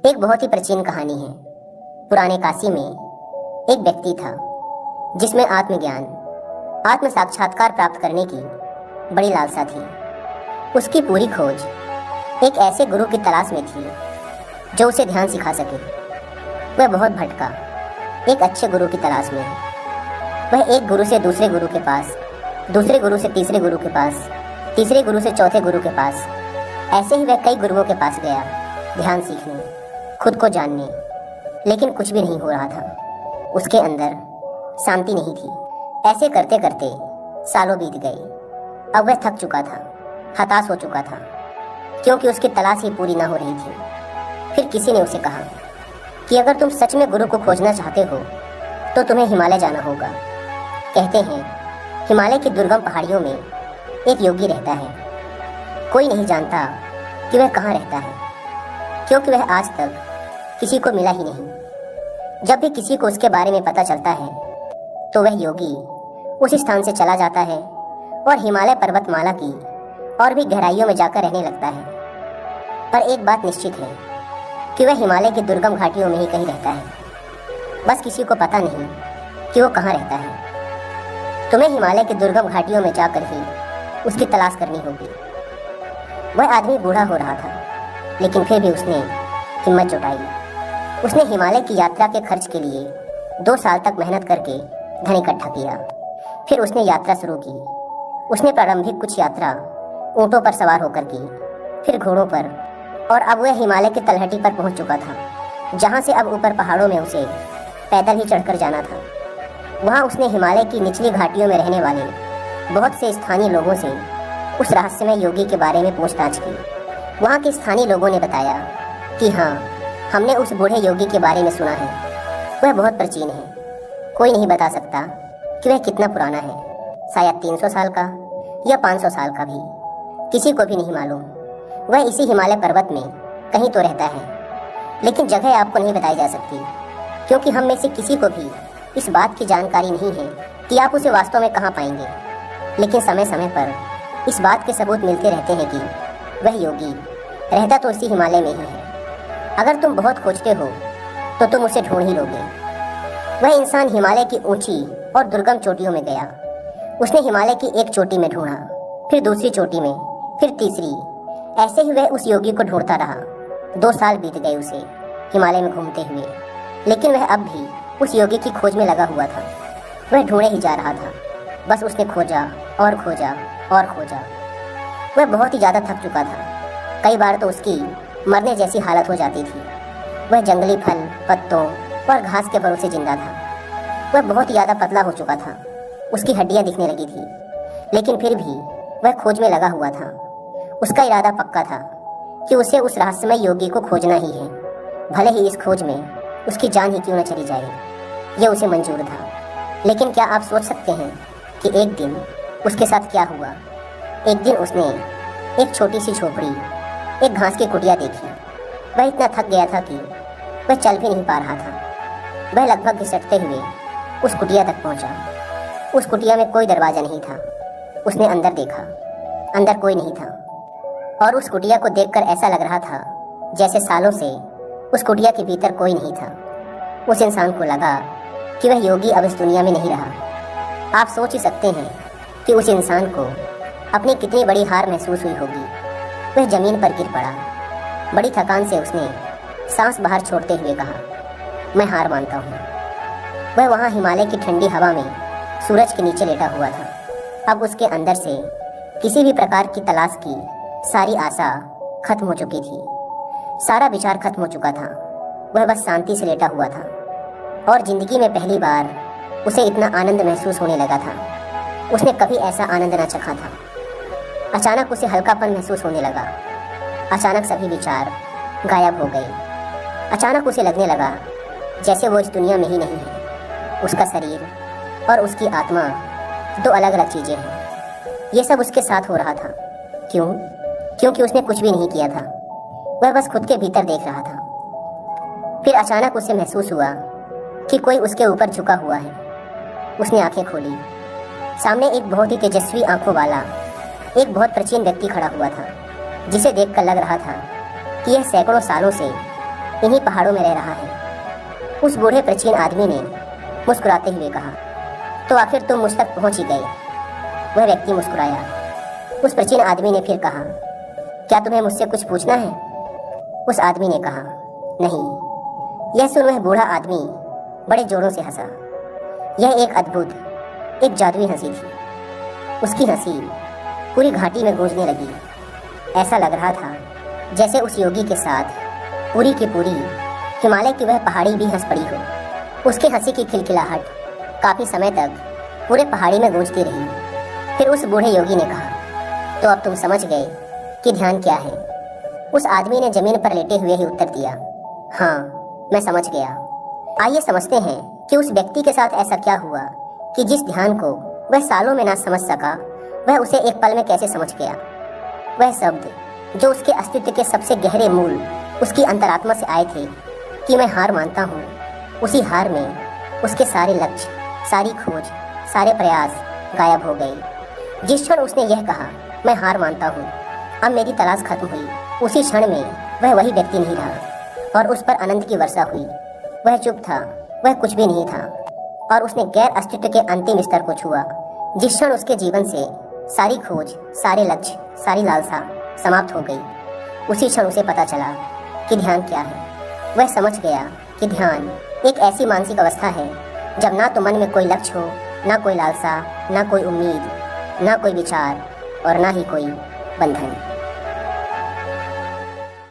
एक बहुत ही प्राचीन कहानी है। पुराने काशी में एक व्यक्ति था जिसमें आत्मज्ञान, आत्म साक्षात्कार प्राप्त करने की बड़ी लालसा थी। उसकी पूरी खोज एक ऐसे गुरु की तलाश में थी जो उसे ध्यान सिखा सके। वह बहुत भटका एक अच्छे गुरु की तलाश में। वह एक गुरु से दूसरे गुरु के पास, दूसरे गुरु से तीसरे गुरु के पास, तीसरे गुरु से चौथे गुरु के पास, ऐसे ही वह कई गुरुओं के पास गया ध्यान सीखने, खुद को जानने। लेकिन कुछ भी नहीं हो रहा था। उसके अंदर शांति नहीं थी। ऐसे करते करते सालों बीत गए। अब वह थक चुका था, हताश हो चुका था, क्योंकि उसकी तलाश ही पूरी ना हो रही थी। फिर किसी ने उसे कहा कि अगर तुम सच में गुरु को खोजना चाहते हो तो तुम्हें हिमालय जाना होगा। कहते हैं हिमालय की दुर्गम पहाड़ियों में एक योगी रहता है। कोई नहीं जानता कि वह कहाँ रहता है, क्योंकि वह आज तक किसी को मिला ही नहीं। जब भी किसी को उसके बारे में पता चलता है तो वह योगी उस स्थान से चला जाता है और हिमालय पर्वतमाला की और भी गहराइयों में जाकर रहने लगता है। पर एक बात निश्चित है कि वह हिमालय की दुर्गम घाटियों में ही कहीं रहता है। बस किसी को पता नहीं कि वो कहाँ रहता है। तुम्हें हिमालय की दुर्गम घाटियों में जाकर ही उसकी तलाश करनी होगी। वह आदमी बूढ़ा हो रहा था, लेकिन फिर भी उसने हिम्मत जुटाई। उसने हिमालय की यात्रा के खर्च के लिए 2 साल तक मेहनत करके धन इकट्ठा किया। फिर उसने यात्रा शुरू की। उसने प्रारंभिक कुछ यात्रा ऊँटों पर सवार होकर की, फिर घोड़ों पर, और अब वह हिमालय की तलहटी पर पहुंच चुका था, जहां से अब ऊपर पहाड़ों में उसे पैदल ही चढ़कर जाना था। वहां उसने हिमालय की निचली घाटियों में रहने वाले बहुत से स्थानीय लोगों से उस रहस्यमय योगी के बारे में पूछताछ की। वहाँ के स्थानीय लोगों ने बताया कि हाँ, हमने उस बूढ़े योगी के बारे में सुना है। वह बहुत प्राचीन है। कोई नहीं बता सकता कि वह कितना पुराना है, शायद 300 साल का या 500 साल का भी, किसी को भी नहीं मालूम। वह इसी हिमालय पर्वत में कहीं तो रहता है, लेकिन जगह आपको नहीं बताई जा सकती, क्योंकि हम में से किसी को भी इस बात की जानकारी नहीं है कि आप उसे वास्तव में कहाँ पाएंगे। लेकिन समय समय पर इस बात के सबूत मिलते रहते हैं कि वह योगी रहता तो इसी हिमालय में ही है। अगर तुम बहुत खोजते हो तो तुम उसे ढूंढ ही लोगे। वह इंसान हिमालय की ऊंची और दुर्गम चोटियों में गया। उसने हिमालय की एक चोटी में ढूंढा, फिर दूसरी चोटी में, फिर तीसरी। ऐसे ही वह उस योगी को ढूंढता रहा। 2 साल बीत गए उसे हिमालय में घूमते हुए, लेकिन वह अब भी उस योगी की खोज में लगा हुआ था। वह ढूंढे ही जा रहा था। बस उसने खोजा और खोजा और खोजा। वह बहुत ही ज़्यादा थक चुका था। कई बार तो उसकी मरने जैसी हालत हो जाती थी। वह जंगली फल, पत्तों और घास के भरोसे जिंदा था। वह बहुत ही ज़्यादा पतला हो चुका था। उसकी हड्डियां दिखने लगी थी, लेकिन फिर भी वह खोज में लगा हुआ था। उसका इरादा पक्का था कि उसे उस रहस्यमय योगी को खोजना ही है, भले ही इस खोज में उसकी जान ही क्यों न चली जाए। यह उसे मंजूर था। लेकिन क्या आप सोच सकते हैं कि एक दिन उसके साथ क्या हुआ? एक दिन उसने एक छोटी सी झोपड़ी, एक घास की कुटिया देखी। वह इतना थक गया था कि वह चल भी नहीं पा रहा था। वह लगभग घिसटते हुए उस कुटिया तक पहुंचा। उस कुटिया में कोई दरवाजा नहीं था। उसने अंदर देखा, अंदर कोई नहीं था, और उस कुटिया को देखकर ऐसा लग रहा था जैसे सालों से उस कुटिया के भीतर कोई नहीं था। उस इंसान को लगा कि वह योगी अब इस दुनिया में नहीं रहा। आप सोच ही सकते हैं कि उस इंसान को अपनी कितनी बड़ी हार महसूस हुई होगी। वह जमीन पर गिर पड़ा। बड़ी थकान से उसने सांस बाहर छोड़ते हुए कहा, मैं हार मानता हूँ। वह वहाँ हिमालय की ठंडी हवा में सूरज के नीचे लेटा हुआ था। अब उसके अंदर से किसी भी प्रकार की तलाश की सारी आशा खत्म हो चुकी थी। सारा विचार खत्म हो चुका था। वह बस शांति से लेटा हुआ था, और जिंदगी में पहली बार उसे इतना आनंद महसूस होने लगा था। उसने कभी ऐसा आनंद न चखा था। अचानक उसे हल्कापन महसूस होने लगा। अचानक सभी विचार गायब हो गए। अचानक उसे लगने लगा जैसे वो इस दुनिया में ही नहीं है। उसका शरीर और उसकी आत्मा 2 अलग अलग चीज़ें हैं। ये सब उसके साथ हो रहा था। क्यों? क्योंकि उसने कुछ भी नहीं किया था। वह बस खुद के भीतर देख रहा था। फिर अचानक उसे महसूस हुआ कि कोई उसके ऊपर झुका हुआ है। उसने आंखें खोली। सामने एक बहुत ही तेजस्वी आंखों वाला एक बहुत प्राचीन व्यक्ति खड़ा हुआ था, जिसे देखकर लग रहा था कि यह सैकड़ों सालों से इन्हीं पहाड़ों में रह रहा है। उस बूढ़े प्राचीन आदमी ने मुस्कुराते हुए कहा, तो आखिर तुम मुझ तक पहुंच ही गए। वह व्यक्ति मुस्कुराया। उस प्राचीन आदमी ने फिर कहा, क्या तुम्हें मुझसे कुछ पूछना है? उस आदमी ने कहा, नहीं। यह सुन वह बूढ़ा आदमी बड़े जोरों से हंसा। यह एक अद्भुत, एक जादुई हंसी थी। उसकी हंसी पूरी घाटी में गूंजने लगी। ऐसा लग रहा था जैसे उस योगी के साथ पूरी की पूरी हिमालय की वह पहाड़ी भी हंस पड़ी हो। उसके हंसी की खिलखिलाहट काफी समय तक पूरे पहाड़ी में गूंजती रही। फिर उस बूढ़े योगी ने कहा, तो अब तुम समझ गए कि ध्यान क्या है? उस आदमी ने जमीन पर लेटे हुए ही उत्तर दिया, हाँ, मैं समझ गया। आइए समझते हैं कि उस व्यक्ति के साथ ऐसा क्या हुआ कि जिस ध्यान को वह सालों में ना समझ सका, वह उसे एक पल में कैसे समझ गया। वह शब्द जो उसके अस्तित्व के सबसे गहरे मूल उसकी अंतरात्मा से आए थे कि मैं हार मानता हूँ, उसी हार में उसके सारे लक्ष्य, सारी खोज, सारे प्रयास गायब हो गए। जिस क्षण उसने यह कहा, मैं हार मानता हूँ, अब मेरी तलाश खत्म हुई, उसी क्षण में वह वही व्यक्ति नहीं रहा और उस पर आनंद की वर्षा हुई। वह चुप था, वह कुछ भी नहीं था और उसने गैर अस्तित्व के अंतिम स्तर को छुआ। जिस क्षण उसके जीवन से सारी खोज, सारे लक्ष्य, सारी लालसा समाप्त हो गई, उसी क्षण उसे पता चला कि ध्यान क्या है। वह समझ गया कि ध्यान एक ऐसी मानसिक अवस्था है जब ना तो मन में कोई लक्ष्य हो, ना कोई लालसा, ना कोई उम्मीद, ना कोई विचार और ना ही कोई बंधन।